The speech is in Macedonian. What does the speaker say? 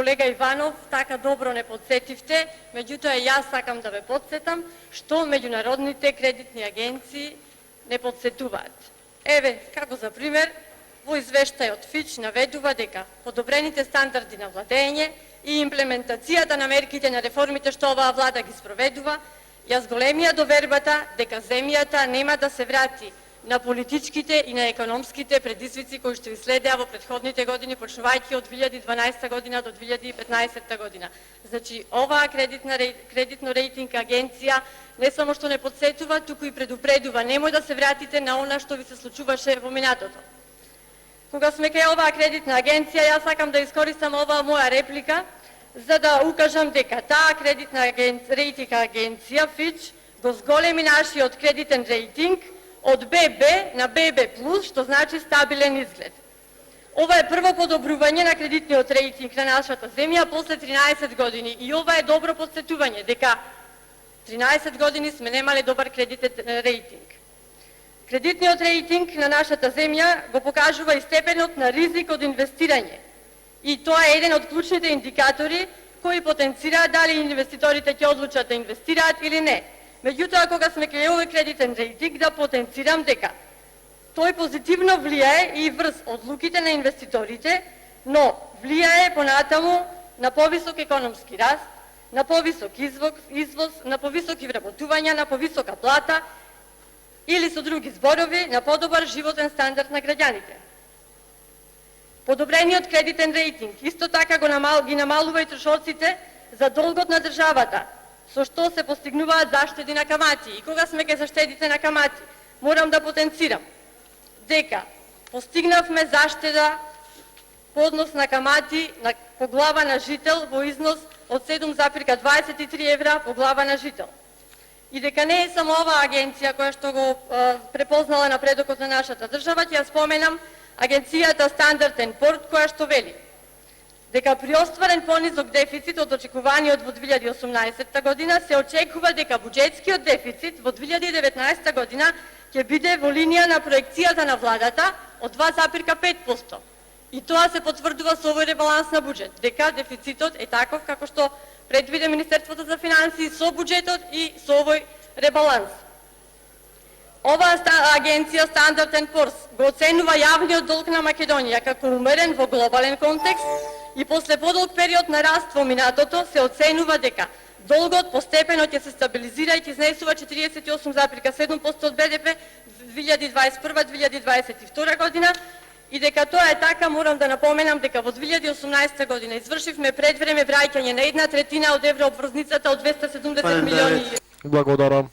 колега Иванов, така добро не подсетивте, меѓутоа јас сакам да ве подсетам што меѓународните кредитни агенции не подсетуваат. Еве, како за пример, во извештајот Фич наведува дека подобрените стандарди на владење и имплементацијата на мерките на реформите што оваа влада ги спроведува, ја зголемија довербата дека земјата нема да се врати на политичките и на економските предизвици кои што следеа во претходните години, почнувајќи од 2012 година до 2015 година. Значи, оваа кредитно рейтинг агенција не само што не подсетува, туку и предупредува, немој да се вратите на она што ви се случуваше во минатото. Кога сме кај оваа кредитна агенција, јас сакам да искористам оваа моја реплика за да укажам дека таа кредитна рейтинг агенција Фич го зголеми нашиот кредитен рейтинг од ББ на ББ+, што значи стабилен изглед. Ова е прво подобрување на кредитниот рейтинг на нашата земја после 13 години и ова е добро подсетување дека 13 години сме немале добар кредитен рейтинг. Кредитниот рейтинг на нашата земја го покажува и степенот на ризик од инвестирање. И тоа е еден од клучните индикатори кои потенцираат дали инвеститорите ќе одлучат да инвестираат или не. Меѓутоа, кога сме кај овој кредитен рейтинг, да потенцирам дека тој позитивно влијае и врз одлуките на инвеститорите, но влијае понатаму на повисок економски раст, на повисок извоз, на повисоки вработувања, на повисока плата или со други зборови, на подобар животен стандард на граѓаните. Подобрениот кредитен рейтинг исто така ги намалува и трошоците за долгот на државата, со што се постигнуваат заштеди на камати. И кога сме кај заштедите на камати, морам да потенцирам дека постигнавме заштеда по однос на камати по глава на жител во износ од 7,23 евра по глава на жител. И дека не е само оваа агенција која што го препознала напредокот на нашата држава, ќе ја споменам агенцијата Standard & Poor's која што вели дека при остварен понизок дефицит од очекуваниот во 2018 година се очекува дека буџетскиот дефицит во 2019 година ќе биде во линија на проекцијата на владата од 2,5%. И тоа се потврдува со овој ребаланс на буџет, дека дефицитот е таков како што предвиде Министерството за финансии со буџетот и со овој ребаланс. Оваа агенција Standard & Poor's го оценува јавниот долг на Македонија како умерен во глобален контекст и после подолг период на раст во минатото се оценува дека долгот постепено ќе се стабилизира и ќе изнесува 48,7% од БДП 2021-2022 година и дека тоа е така, морам да напоменам дека во 2018 година извршивме предвреме враќање на 1/3 од еврообврзницата од 270 милиони. Благодарам.